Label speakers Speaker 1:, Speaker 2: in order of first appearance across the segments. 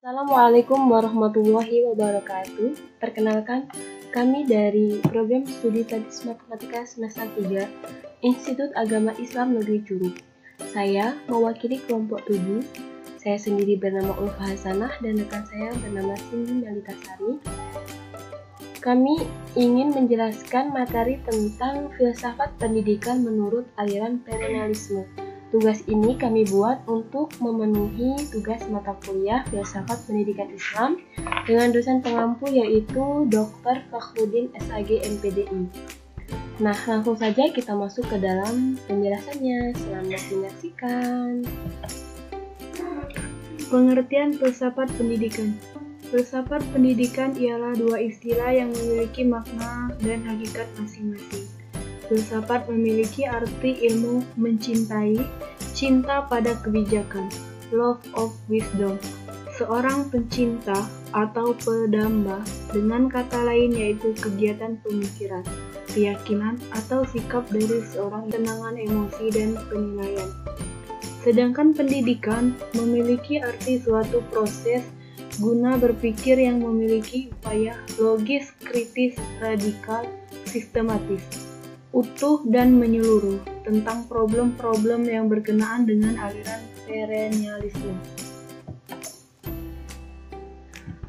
Speaker 1: Assalamualaikum warahmatullahi wabarakatuh. Perkenalkan, kami dari Program Studi Tadis Matematika Semester 3, Institut Agama Islam Negeri Curug. Saya mewakili kelompok 7. Saya sendiri bernama Ulfa Hasanah dan rekan saya bernama Cindy Nalitasari. Kami ingin menjelaskan materi tentang filsafat pendidikan menurut aliran perennialisme. Tugas ini kami buat untuk memenuhi tugas mata kuliah Filsafat Pendidikan Islam dengan dosen pengampu yaitu Dr. Fakhrudin SAG MPDI. Nah, langsung saja kita masuk ke dalam penjelasannya. Selamat menyaksikan.
Speaker 2: Pengertian filsafat pendidikan. Filsafat pendidikan ialah dua istilah yang memiliki makna dan hakikat masing-masing. Filsafat memiliki arti ilmu mencintai, cinta pada kebijakan, love of wisdom, seorang pencinta atau pedamba, dengan kata lain yaitu kegiatan pemikiran, keyakinan atau sikap dari seorang tenangan emosi dan penilaian. Sedangkan pendidikan memiliki arti suatu proses guna berpikir yang memiliki upaya logis, kritis, radikal, sistematis, utuh dan menyeluruh tentang problem-problem yang berkenaan dengan aliran perennialisme.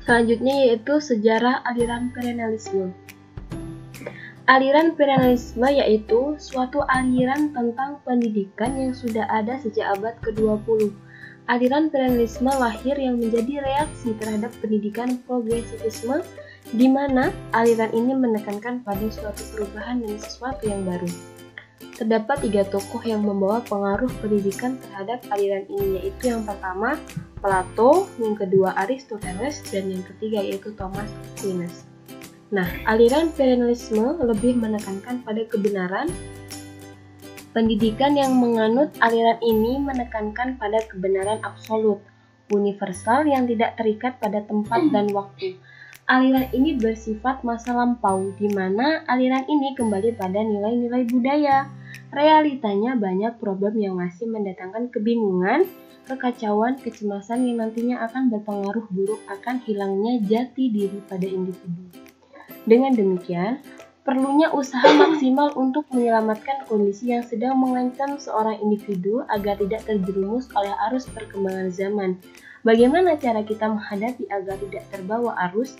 Speaker 1: Selanjutnya yaitu sejarah aliran perennialisme. Aliran perennialisme yaitu suatu aliran tentang pendidikan yang sudah ada sejak abad ke-20. Aliran perennialisme lahir yang menjadi reaksi terhadap pendidikan progresivisme, di mana aliran ini menekankan pada suatu perubahan dan sesuatu yang baru. Terdapat 3 tokoh yang membawa pengaruh pendidikan terhadap aliran ini, yaitu yang pertama Plato, yang kedua Aristoteles, dan yang ketiga yaitu Thomas Aquinas. Nah, aliran perennialisme lebih menekankan pada kebenaran. Pendidikan yang menganut aliran ini menekankan pada kebenaran absolut, universal yang tidak terikat pada tempat dan waktu. Aliran ini bersifat masa lampau, di mana aliran ini kembali pada nilai-nilai budaya. Realitanya banyak problem yang masih mendatangkan kebingungan, kekacauan, kecemasan yang nantinya akan berpengaruh buruk akan hilangnya jati diri pada individu. Dengan demikian, perlunya usaha maksimal untuk menyelamatkan kondisi yang sedang mengancam seorang individu agar tidak terjerumus oleh arus perkembangan zaman. Bagaimana cara kita menghadapi agar tidak terbawa arus?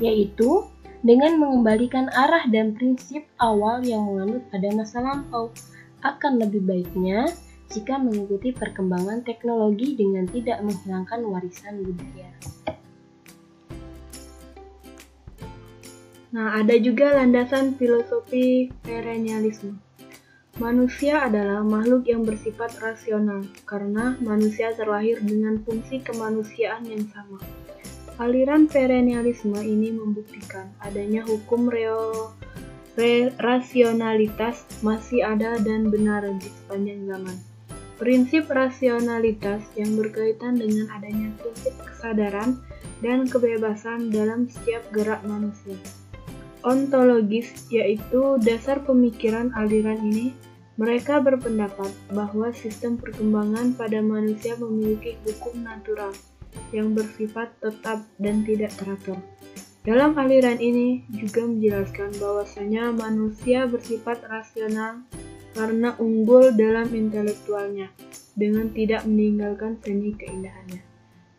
Speaker 1: Yaitu dengan mengembalikan arah dan prinsip awal yang menganut pada masa lampau. Akan lebih baiknya jika mengikuti perkembangan teknologi dengan tidak menghilangkan warisan budaya.
Speaker 2: Nah, ada juga landasan filosofi perennialisme. Manusia adalah makhluk yang bersifat rasional karena manusia terlahir dengan fungsi kemanusiaan yang sama. Aliran perennialisme ini membuktikan adanya hukum rasionalitas masih ada dan benar di sepanjang zaman. Prinsip rasionalitas yang berkaitan dengan adanya prinsip kesadaran dan kebebasan dalam setiap gerak manusia. Ontologis, yaitu dasar pemikiran aliran ini, mereka berpendapat bahwa sistem perkembangan pada manusia memiliki hukum natural yang bersifat tetap dan tidak teratur. Dalam aliran ini juga menjelaskan bahwasanya manusia bersifat rasional karena unggul dalam intelektualnya dengan tidak meninggalkan seni keindahannya.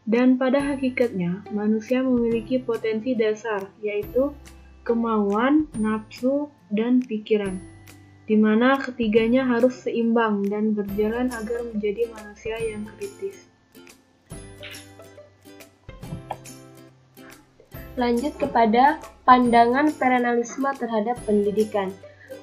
Speaker 2: Dan pada hakikatnya, manusia memiliki potensi dasar, yaitu kemauan, nafsu, dan pikiran, di mana ketiganya harus seimbang dan berjalan agar menjadi manusia yang kritis.
Speaker 1: Lanjut kepada pandangan perennialisme terhadap pendidikan.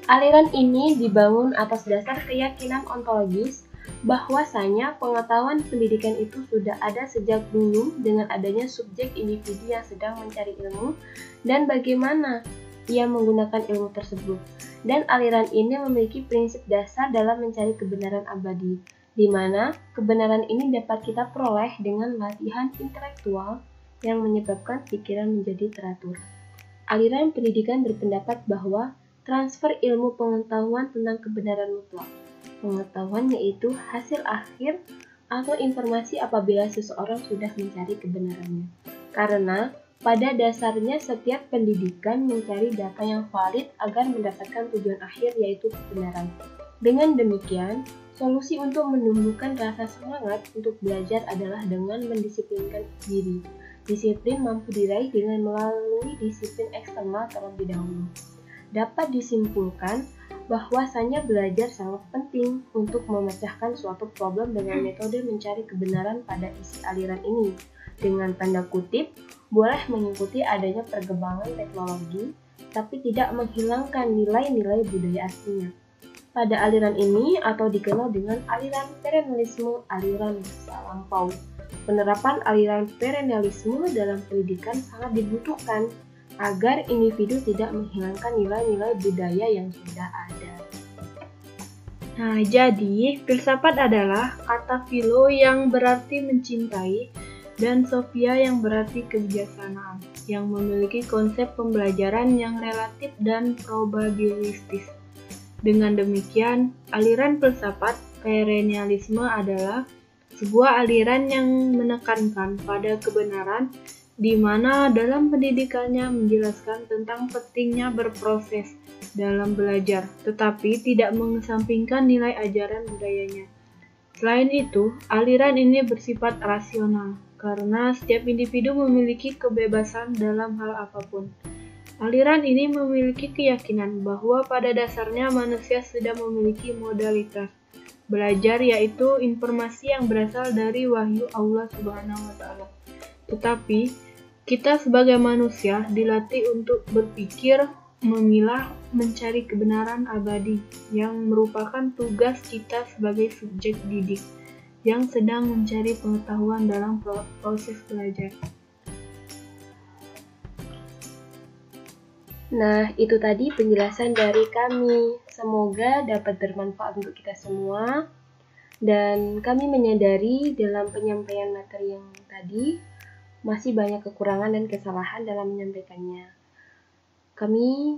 Speaker 1: Aliran ini dibangun atas dasar keyakinan ontologis bahwasanya pengetahuan pendidikan itu sudah ada sejak dulu dengan adanya subjek individu yang sedang mencari ilmu dan bagaimana ia menggunakan ilmu tersebut. Dan aliran ini memiliki prinsip dasar dalam mencari kebenaran abadi, di mana kebenaran ini dapat kita peroleh dengan latihan intelektual yang menyebabkan pikiran menjadi teratur. Aliran pendidikan berpendapat bahwa transfer ilmu pengetahuan tentang kebenaran mutlak Pengetahuan yaitu hasil akhir atau informasi apabila seseorang sudah mencari kebenarannya. Karena pada dasarnya setiap pendidikan mencari data yang valid agar mendapatkan tujuan akhir yaitu kebenaran. Dengan demikian, solusi untuk menumbuhkan rasa semangat untuk belajar adalah dengan mendisiplinkan diri. Disiplin mampu diraih dengan melalui disiplin eksternal terlebih dahulu. Dapat disimpulkan bahwasanya belajar sangat penting untuk memecahkan suatu problem dengan metode mencari kebenaran pada isi aliran ini. Dengan tanda kutip, boleh mengikuti adanya perkembangan teknologi, tapi tidak menghilangkan nilai-nilai budaya aslinya. Pada aliran ini atau dikenal dengan aliran perennialisme, aliran masa lampau. Penerapan aliran perennialisme dalam pendidikan sangat dibutuhkan agar individu tidak menghilangkan nilai-nilai budaya yang sudah ada.
Speaker 2: Nah, jadi filsafat adalah kata philo yang berarti mencintai dan sophia yang berarti kebijaksanaan, yang memiliki konsep pembelajaran yang relatif dan probabilistis. Dengan demikian, aliran filsafat perennialisme adalah sebuah aliran yang menekankan pada kebenaran, di mana dalam pendidikannya menjelaskan tentang pentingnya berproses dalam belajar, tetapi tidak mengesampingkan nilai ajaran budayanya. Selain itu, aliran ini bersifat rasional, karena setiap individu memiliki kebebasan dalam hal apapun. Aliran ini memiliki keyakinan bahwa pada dasarnya manusia sudah memiliki modalitas belajar, yaitu informasi yang berasal dari wahyu Allah Subhanahu wa Ta'ala. Tetapi, kita sebagai manusia dilatih untuk berpikir, memilah, mencari kebenaran abadi, yang merupakan tugas kita sebagai subjek didik yang sedang mencari pengetahuan dalam proses belajar.
Speaker 1: Nah, itu tadi penjelasan dari kami. Semoga dapat bermanfaat untuk kita semua. Dan kami menyadari dalam penyampaian materi yang tadi masih banyak kekurangan dan kesalahan dalam menyampaikannya. Kami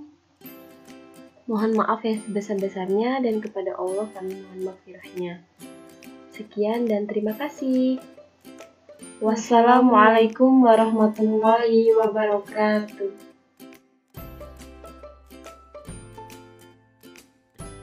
Speaker 1: mohon maaf yang sebesar-besarnya dan kepada Allah kami mohon maghfirahnya. Sekian dan terima kasih. Wassalamualaikum warahmatullahi wabarakatuh.